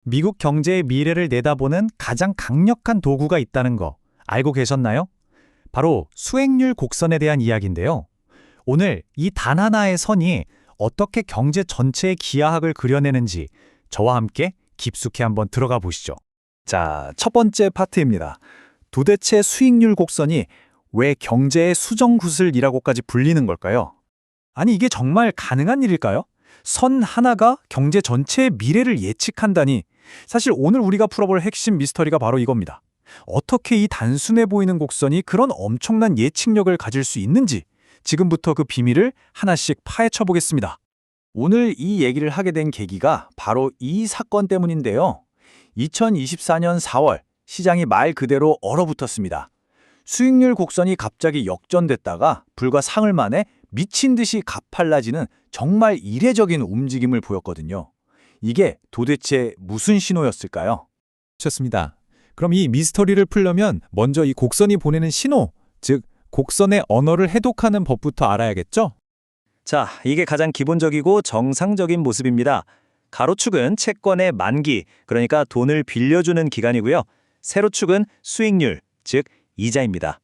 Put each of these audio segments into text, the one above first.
미국 경제의 미래를 내다보는 가장 강력한 도구가 있다는 거 알고 계셨나요? 바로 수익률 곡선에 대한 이야기인데요. 오늘 이 단 하나의 선이 어떻게 경제 전체의 기하학을 그려내는지 저와 함께 깊숙이 한번 들어가 보시죠. 자, 첫 번째 파트입니다. 도대체 수익률 곡선이 왜 경제의 수정구슬이라고까지 불리는 걸까요? 아니, 이게 정말 가능한 일일까요? 선 하나가 경제 전체의 미래를 예측한다니. 사실 오늘 우리가 풀어볼 핵심 미스터리가 바로 이겁니다. 어떻게 이 단순해 보이는 곡선이 그런 엄청난 예측력을 가질 수 있는지 지금부터 그 비밀을 하나씩 파헤쳐 보겠습니다. 오늘 이 얘기를 하게 된 계기가 바로 이 사건 때문인데요. 2024년 4월 시장이 말 그대로 얼어붙었습니다. 수익률 곡선이 갑자기 역전됐다가 불과 사흘 만에 미친 듯이 가팔라지는 정말 이례적인 움직임을 보였거든요. 이게 도대체 무슨 신호였을까요? 좋습니다. 그럼 이 미스터리를 풀려면 먼저 이 곡선이 보내는 신호, 즉 곡선의 언어를 해독하는 법부터 알아야겠죠? 자, 이게 가장 기본적이고 정상적인 모습입니다. 가로축은 채권의 만기, 그러니까 돈을 빌려주는 기간이고요. 세로축은 수익률, 즉 이자입니다.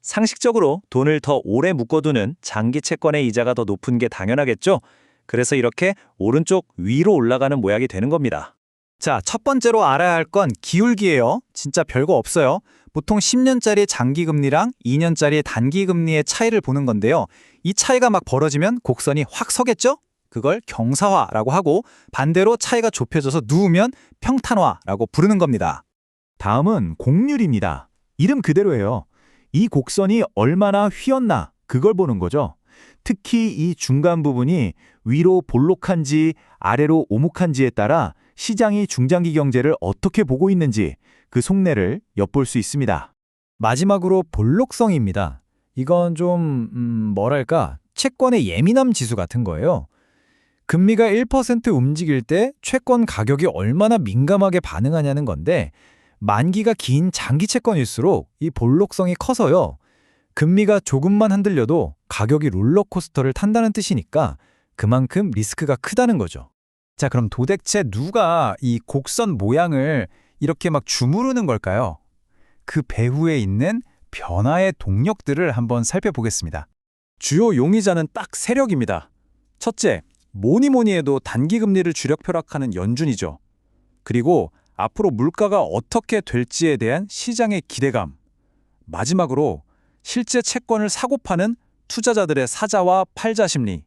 상식적으로 돈을 더 오래 묶어두는 장기 채권의 이자가 더 높은 게 당연하겠죠? 그래서 이렇게 오른쪽 위로 올라가는 모양이 되는 겁니다. 자, 첫 번째로 알아야 할 건 기울기예요. 진짜 별거 없어요. 보통 10년짜리 장기금리랑 2년짜리 단기금리의 차이를 보는 건데요. 이 차이가 막 벌어지면 곡선이 확 서겠죠? 그걸 경사화라고 하고 반대로 차이가 좁혀져서 누우면 평탄화라고 부르는 겁니다. 다음은 곡률입니다. 이름 그대로예요. 이 곡선이 얼마나 휘었나 그걸 보는 거죠. 특히 이 중간 부분이 위로 볼록한지 아래로 오목한지에 따라 시장이 중장기 경제를 어떻게 보고 있는지 그 속내를 엿볼 수 있습니다. 마지막으로 볼록성입니다. 이건 좀 뭐랄까 채권의 예민함 지수 같은 거예요. 금리가 1% 움직일 때 채권 가격이 얼마나 민감하게 반응하냐는 건데 만기가 긴 장기 채권일수록 이 볼록성이 커서요. 금리가 조금만 흔들려도 가격이 롤러코스터를 탄다는 뜻이니까 그만큼 리스크가 크다는 거죠. 자, 그럼 도대체 누가 이 곡선 모양을 이렇게 막 주무르는 걸까요? 그 배후에 있는 변화의 동력들을 한번 살펴보겠습니다. 주요 용의자는 딱 세력입니다. 첫째, 뭐니 해도 단기금리를 주력펴락하는 연준이죠. 그리고 앞으로 물가가 어떻게 될지에 대한 시장의 기대감. 마지막으로 실제 채권을 사고 파는 투자자들의 사자와 팔자 심리.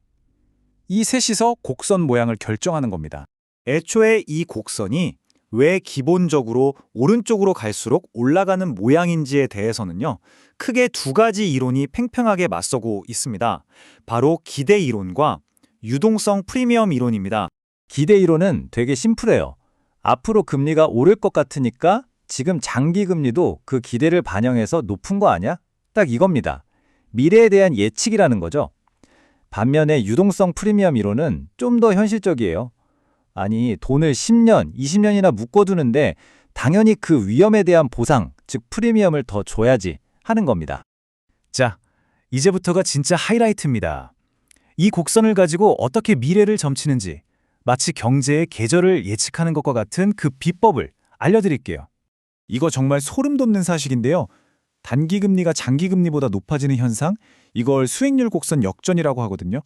이 셋이서 곡선 모양을 결정하는 겁니다. 애초에 이 곡선이 왜 기본적으로 오른쪽으로 갈수록 올라가는 모양인지에 대해서는요, 크게 두 가지 이론이 팽팽하게 맞서고 있습니다. 바로 기대 이론과 유동성 프리미엄 이론입니다. 기대 이론은 되게 심플해요. 앞으로 금리가 오를 것 같으니까 지금 장기 금리도 그 기대를 반영해서 높은 거 아니야? 딱 이겁니다. 미래에 대한 예측이라는 거죠. 반면에 유동성 프리미엄 이론은 좀 더 현실적이에요. 아니, 돈을 10년, 20년이나 묶어두는데 당연히 그 위험에 대한 보상, 즉 프리미엄을 더 줘야지 하는 겁니다. 자, 이제부터가 진짜 하이라이트입니다. 이 곡선을 가지고 어떻게 미래를 점치는지, 마치 경제의 계절을 예측하는 것과 같은 그 비법을 알려드릴게요. 이거 정말 소름 돋는 사실인데요. 단기금리가 장기금리보다 높아지는 현상, 이걸 수익률 곡선 역전이라고 하거든요.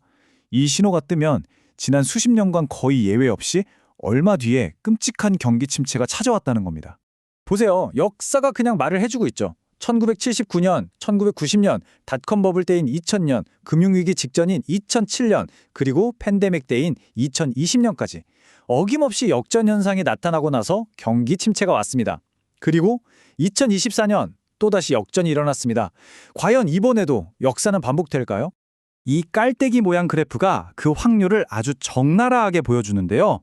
이 신호가 뜨면 지난 수십 년간 거의 예외 없이 얼마 뒤에 끔찍한 경기 침체가 찾아왔다는 겁니다. 보세요. 역사가 그냥 말을 해주고 있죠. 1979년, 1990년, 닷컴 버블 때인 2000년, 금융위기 직전인 2007년, 그리고 팬데믹 때인 2020년까지 어김없이 역전 현상이 나타나고 나서 경기 침체가 왔습니다. 그리고 2024년 또다시 역전이 일어났습니다. 과연 이번에도 역사는 반복될까요? 이 깔때기 모양 그래프가 그 확률을 아주 적나라하게 보여주는데요.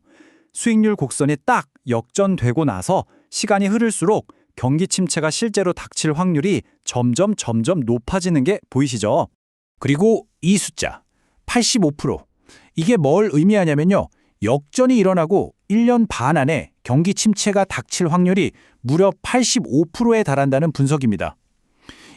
수익률 곡선이 딱 역전되고 나서 시간이 흐를수록 경기 침체가 실제로 닥칠 확률이 점점 높아지는 게 보이시죠? 그리고 이 숫자, 85%. 이게 뭘 의미하냐면요. 역전이 일어나고 1년 반 안에 경기 침체가 닥칠 확률이 무려 85%에 달한다는 분석입니다.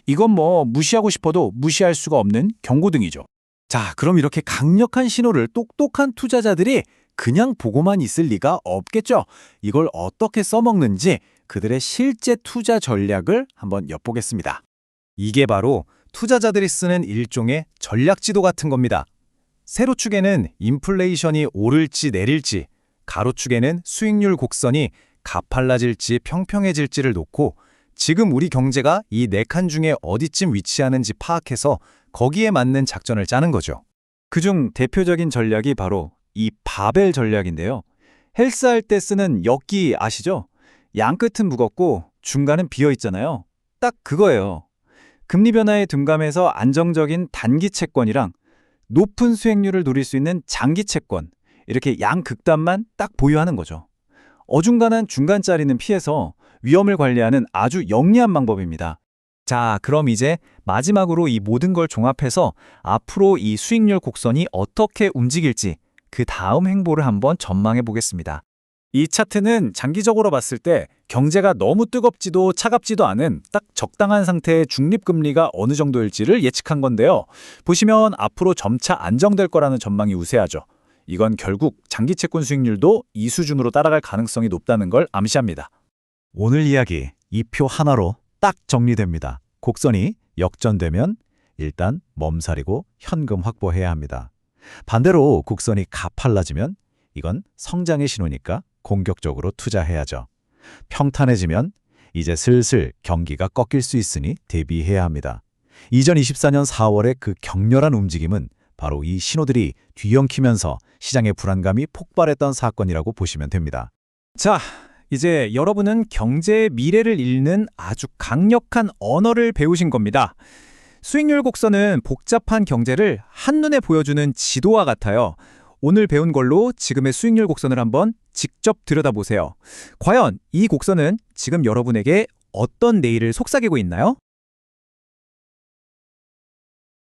이건 뭐 무시하고 싶어도 무시할 수가 없는 경고등이죠. 자, 그럼 이렇게 강력한 신호를 똑똑한 투자자들이 그냥 보고만 있을 리가 없겠죠. 이걸 어떻게 써먹는지 그들의 실제 투자 전략을 한번 엿보겠습니다. 이게 바로 투자자들이 쓰는 일종의 전략 지도 같은 겁니다. 세로축에는 인플레이션이 오를지 내릴지, 가로축에는 수익률 곡선이 가팔라질지 평평해질지를 놓고 지금 우리 경제가 이 네 칸 중에 어디쯤 위치하는지 파악해서 거기에 맞는 작전을 짜는 거죠. 그중 대표적인 전략이 바로 이 바벨 전략인데요. 헬스할 때 쓰는 역기 아시죠? 양 끝은 무겁고 중간은 비어 있잖아요. 딱 그거예요. 금리 변화에 둔감해서 안정적인 단기 채권이랑 높은 수익률을 누릴 수 있는 장기 채권, 이렇게 양극단만 딱 보유하는 거죠. 어중간한 중간짜리는 피해서 위험을 관리하는 아주 영리한 방법입니다. 자, 그럼 이제 마지막으로 이 모든 걸 종합해서 앞으로 이 수익률 곡선이 어떻게 움직일지 그 다음 행보를 한번 전망해 보겠습니다. 이 차트는 장기적으로 봤을 때 경제가 너무 뜨겁지도 차갑지도 않은 딱 적당한 상태의 중립금리가 어느 정도일지를 예측한 건데요. 보시면 앞으로 점차 안정될 거라는 전망이 우세하죠. 이건 결국 장기 채권 수익률도 이 수준으로 따라갈 가능성이 높다는 걸 암시합니다. 오늘 이야기 이 표 하나로 딱 정리됩니다. 곡선이 역전되면 일단 몸살이고 현금 확보해야 합니다. 반대로 곡선이 가팔라지면 이건 성장의 신호니까 공격적으로 투자해야죠. 평탄해지면 이제 슬슬 경기가 꺾일 수 있으니 대비해야 합니다. 2024년 4월의 그 격렬한 움직임은 바로 이 신호들이 뒤엉키면서 시장의 불안감이 폭발했던 사건이라고 보시면 됩니다. 자, 이제 여러분은 경제의 미래를 읽는 아주 강력한 언어를 배우신 겁니다. 수익률 곡선은 복잡한 경제를 한눈에 보여주는 지도와 같아요. 오늘 배운 걸로 지금의 수익률 곡선을 한번 직접 들여다보세요. 과연 이 곡선은 지금 여러분에게 어떤 내일을 속삭이고 있나요?